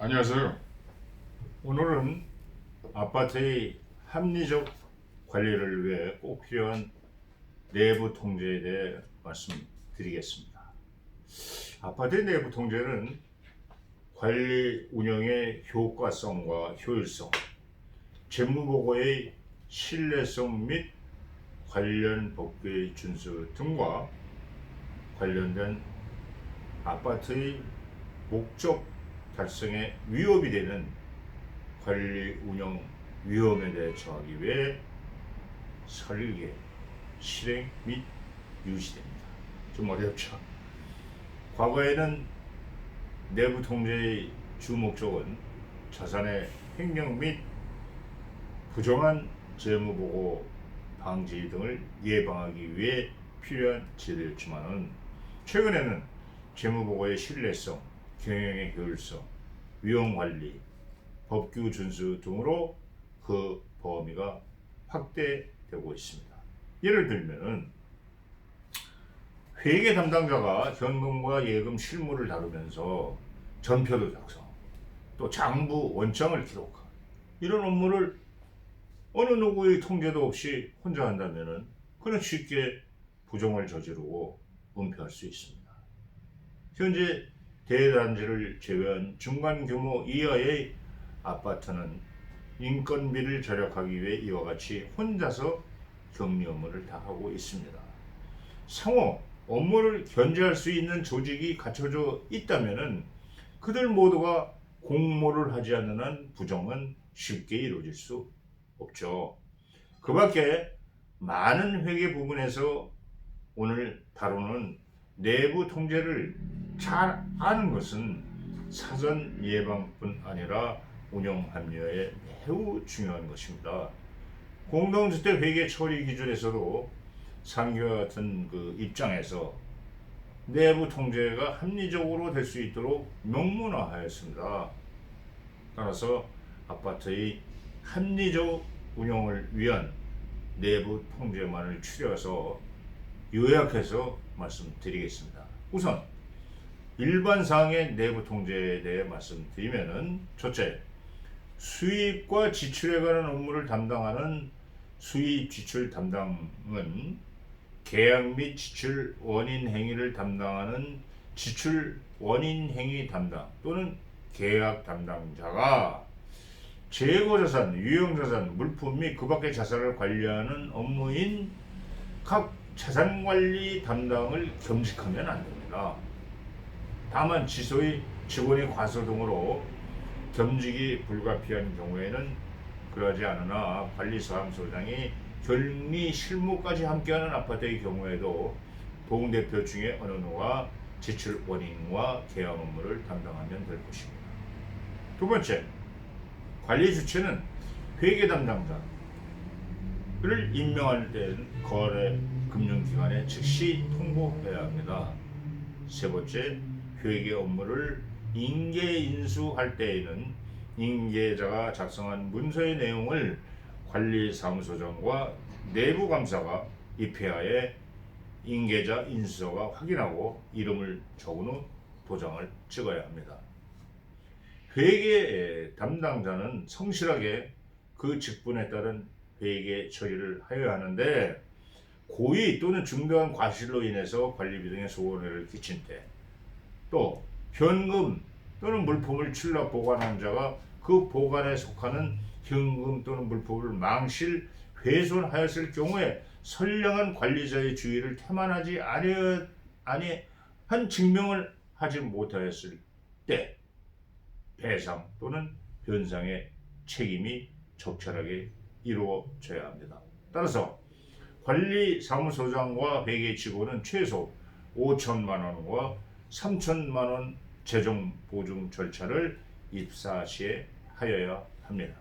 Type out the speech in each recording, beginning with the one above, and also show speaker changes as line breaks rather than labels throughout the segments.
안녕하세요. 오늘은 아파트의 합리적 관리를 위해 꼭 필요한 내부 통제에 대해 말씀드리겠습니다. 아파트의 내부 통제는 관리 운영의 효과성과 효율성, 재무보고의 신뢰성 및 관련 법규의 준수 등과 관련된 아파트의 목적 달성에 위협이 되는 관리 운영 위험에 대해 처하기 위해 설계, 실행 및 유지됩니다. 좀 어렵죠. 과거에는 내부 통제의 주 목적은 자산의 횡령 및 부정한 재무보고 방지 등을 예방하기 위해 필요한 제도였지만은 최근에는 재무보고의 신뢰성, 경영의 효율성, 위험관리, 법규 준수 등으로 그 범위가 확대되고 있습니다. 예를 들면 회계 담당자가 현금과 예금 실물을 다루면서 전표도 작성, 또 장부 원장을 기록하고 이런 업무를 어느 누구의 통제도 없이 혼자 한다면 그는 쉽게 부정을 저지르고 은폐할 수 있습니다. 현재 대단지를 제외한 중간 규모 이하의 아파트는 인건비를 절약하기 위해 이와 같이 혼자서 격리 업무를 다 하고 있습니다. 상호 업무를 견제할 수 있는 조직이 갖춰져 있다면 그들 모두가 공모를 하지 않는 한 부정은 쉽게 이루어질 수 없죠. 그 밖에 많은 회계 부분에서 오늘 다루는 내부 통제를 잘 아는 것은 사전 예방뿐 아니라 운영 합리화에 매우 중요한 것입니다. 공동주택 회계 처리 기준에서도 상규와 같은 그 입장에서 내부 통제가 합리적으로 될 수 있도록 명문화하였습니다. 따라서 아파트의 합리적 운영을 위한 내부 통제만을 추려서 요약해서 말씀드리겠습니다. 우선 일반 사항의 내부 통제에 대해 말씀드리면은 첫째, 수입과 지출에 관한 업무를 담당하는 수입 지출 담당은 계약 및 지출 원인 행위를 담당하는 지출 원인 행위 담당 또는 계약 담당자가 재고자산, 유형자산, 물품 및 그 밖의 자산을 관리하는 업무인 각 자산관리 담당을 겸직하면 안 됩니다. 다만 지소의 직원의 과소 등으로 겸직이 불가피한 경우에는 그러하지 않으나 관리사무소장이 격리 실무까지 함께하는 아파트의 경우에도 동대표 중에 어느 누가 지출 원인과 계약 업무를 담당하면 될 것입니다. 두 번째, 관리 주체는 회계 담당자를 임명할 때는 거래 금융기관에 즉시 통보해야 합니다. 세 번째, 회계 업무를 인계 인수할 때에는 인계자가 작성한 문서의 내용을 관리사무소장과 내부감사가 입회하에 인계자 인수서가 확인하고 이름을 적은 후 도장을 찍어야 합니다. 회계 담당자는 성실하게 그 직분에 따른 회계 처리를 하여야 하는데 고의 또는 중대한 과실로 인해서 관리비 등의 손해를 끼친 때, 또 현금 또는 물품을 출납 보관한 자가 그 보관에 속하는 현금 또는 물품을 망실 훼손하였을 경우에 선량한 관리자의 주의를 태만하지 아니한 증명을 하지 못하였을 때 배상 또는 변상의 책임이 적절하게 이루어져야 합니다. 따라서 관리사무소장과 회계 직원은 최소 5천만 원과 3천만 원 재정 보증 절차를 입사 시에 하여야 합니다.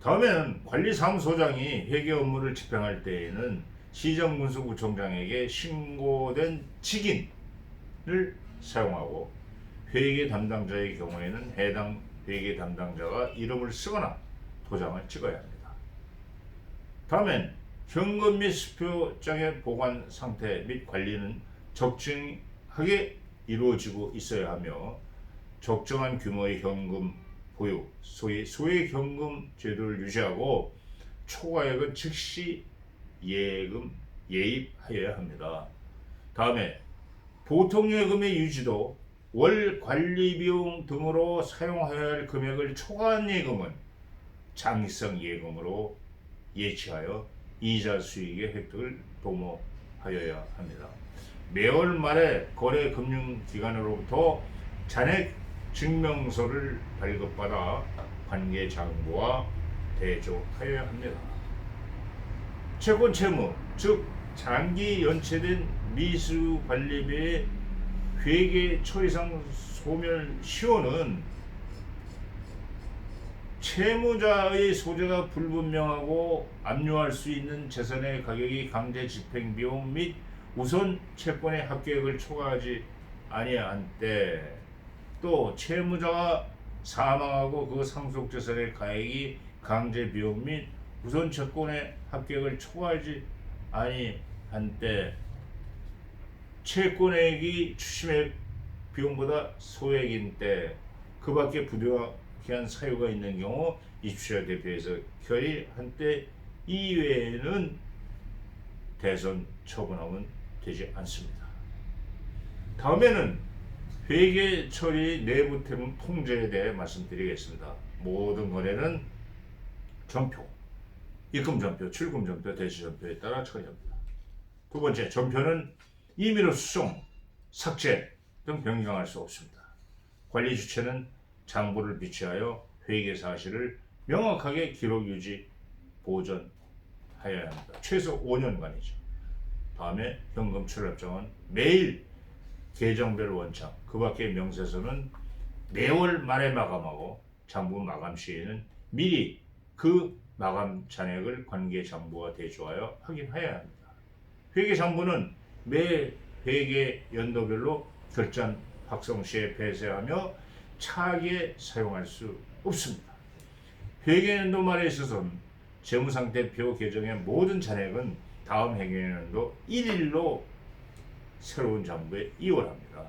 다음에는 관리사무소장이 회계 업무를 집행할 때에는 시정문서구청장에게 신고된 직인을 사용하고 회계 담당자의 경우에는 해당 회계 담당자가 이름을 쓰거나 도장을 찍어야 합니다. 다음엔 현금 및 수표장의 보관 상태 및 관리는 적정하게 이루어지고 있어야 하며 적정한 규모의 현금 보유, 소위 소액 현금 제도를 유지하고 초과액은 즉시 예금 예입하여야 합니다. 다음에 보통 예금의 유지도 월 관리 비용 등으로 사용해야 할 금액을 초과한 예금은 장기성 예금으로 예치하여 이자 수익의 획득을 도모하여야 합니다. 매월 말에 거래 금융기관으로부터 잔액 증명서를 발급받아 관계장부와 대조하여야 합니다. 채권 채무, 즉 장기 연체된 미수 관리비의 회계 처이상 소멸 시효는 채무자의 소재가 불분명하고 압류할 수 있는 재산의 가격이 강제 집행 비용 및 우선 채권의 합계액을 초과하지 아니한 때, 또 채무자가 사망하고 그 상속 재산의 가액이 강제 비용 및 우선 채권의 합계액을 초과하지 아니한 때, 채권액이 추심액 비용보다 소액인 때, 그 밖에 부득이한 사유가 있는 경우 입주자 대표에서 결의한 때 이외에는 대손 처분하면 되지 않습니다. 다음에는 회계 처리 내부 통제에 대해 말씀드리겠습니다. 모든 거래는 전표, 입금 전표, 출금 전표, 대시 전표에 따라 처리합니다. 두 번째, 전표는 임의로 수정, 삭제 등 변경할 수 없습니다. 관리 주체는 장부를 비치하여 회계 사실을 명확하게 기록 유지 보존하여야 합니다. 최소 5년간이죠. 다음에 현금 출납장은 매일 계정별 원창, 그 밖의 명세서는 매월 말에 마감하고 장부 마감 시에는 미리 그 마감 잔액을 관계 장부와 대조하여 확인해야 합니다. 회계 장부는 매 회계 연도별로 결산 확성 시에 폐쇄하며 차하게 사용할 수 없습니다. 회계 연도 말에 있어서는 재무상태표 계정의 모든 잔액은 다음 회계연도 1일로 새로운 장부에 이월합니다.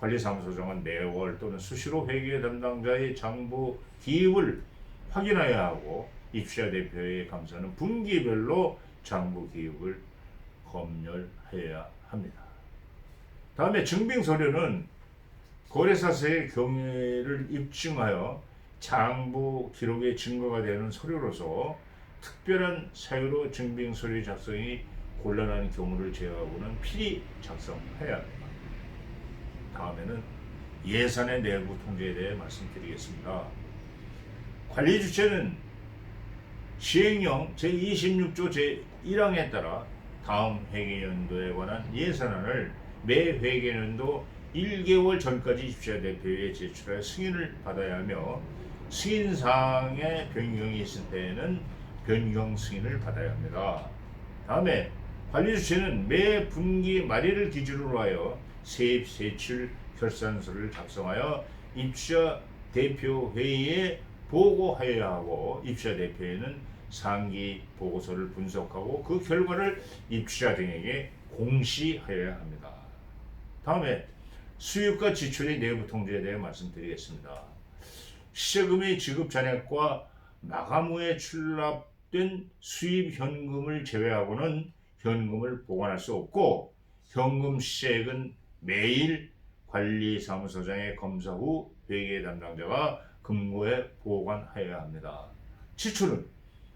관리사무소장은 매월 또는 수시로 회계 담당자의 장부 기입을 확인해야 하고 입주자 대표의 감사는 분기별로 장부 기입을 검열해야 합니다. 다음에 증빙서류는 거래사의 경위를 입증하여 장부 기록의 증거가 되는 서류로서 특별한 사유로 증빙서류 작성이 곤란한 경우를 제외하고는 필히 작성해야 합니다. 다음에는 예산의 내부 통제에 대해 말씀드리겠습니다. 관리 주체는 시행령 제26조 제1항에 따라 다음 회계연도에 관한 예산안을 매 회계연도 1개월 전까지 입주자 대표에 제출하여 승인을 받아야 하며 승인사항의 변경이 있을 때에는 변경 승인을 받아야 합니다. 다음에 관리 주체는 매 분기 말일을 기준으로 하여 세입 세출 결산서를 작성하여 입주자 대표 회의에 보고하여야 하고 입주자 대표에는 상기 보고서를 분석하고 그 결과를 입주자 등에게 공시하여야 합니다. 다음에 수입과 지출의 내부 통제에 대해 말씀드리겠습니다. 시세금의 지급 잔액과 마감 후에 출납된 수입 현금을 제외하고는 현금을 보관할 수 없고 현금 시세액은 매일 관리사무소장의 검사 후 회계 담당자가 금고에 보관하여야 합니다. 지출은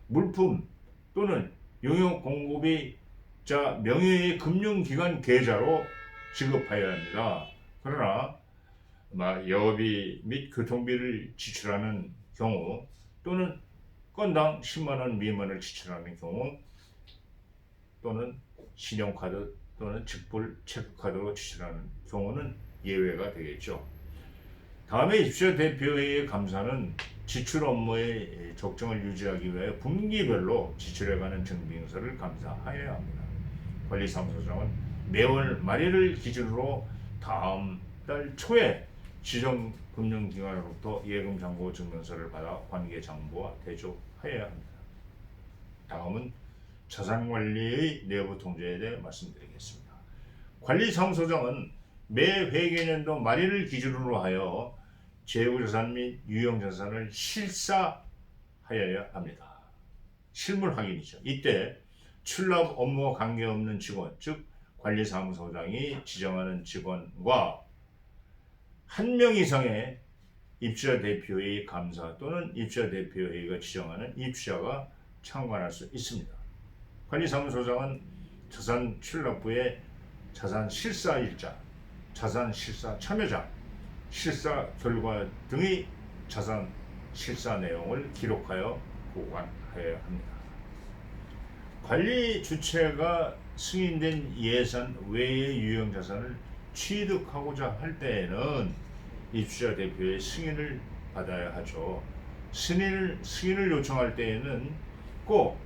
물품 또는 용역 공급자 명의의 금융기관 계좌로 지급하여야 합니다. 그러나 여비 및 교통비를 지출하는 경우 또는 건당 10만 원 미만을 지출하는 경우 또는 신용카드 또는 직불 체크카드로 지출하는 경우는 예외가 되겠죠. 다음에 입주자 대표회의 감사는 지출 업무의 적정을 유지하기 위해 분기별로 지출에 관한 증빙서를 감사하여야 합니다. 관리사무소장은 매월 말일을 기준으로 다음 달 초에 지정 금융기관으로부터 예금 잔고 증명서를 받아 관계 장부와 대조하여야 합니다. 다음은 자산관리의 내부 통제에 대해 말씀드리겠습니다. 관리사무소장은 매 회계년도 말일을 기준으로 하여 재고자산 및 유형자산을 실사하여야 합니다. 실물 확인이죠. 이때 출납 업무와 관계없는 직원, 즉 관리사무소장이 지정하는 직원과 한 명 이상의 입주자 대표회의 감사 또는 입주자 대표회의가 지정하는 입주자가 참관할 수 있습니다. 관리사무소장은 자산 출납부에 자산 실사 일자, 자산 실사 참여자, 실사 결과 등의 자산 실사 내용을 기록하여 보관하여야 합니다. 관리 주체가 승인된 예산 외의 유형 자산을 취득하고자 할 때에는 입주자 대표의 승인을 받아야 하죠. 승인을 요청할 때에는 꼭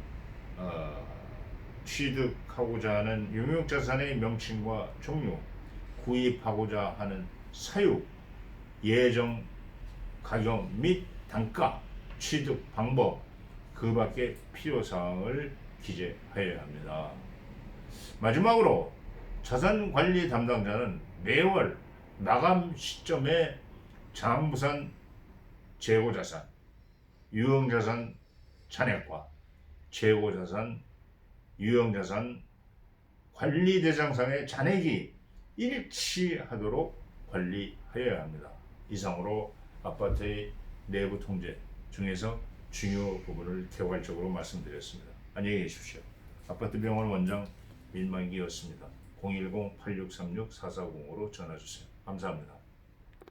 취득하고자 하는 용역자산의 명칭과 종류, 구입하고자 하는 사유, 예정 가격 및 단가, 취득 방법, 그 밖의 필요사항을 기재하여야 합니다. 마지막으로 자산관리 담당자는 매월 마감 시점에 장부산 재고자산, 유형자산 잔액과 재고자산, 유형자산 관리대장상의 잔액이 일치하도록 관리하여야 합니다. 이상으로 아파트의 내부 통제 중에서 중요 부분을 개괄적으로 말씀드렸습니다. 안녕히 계십시오. 아파트병원 원장 민만기였습니다. 010-8636-4405로 전화주세요. 감사합니다.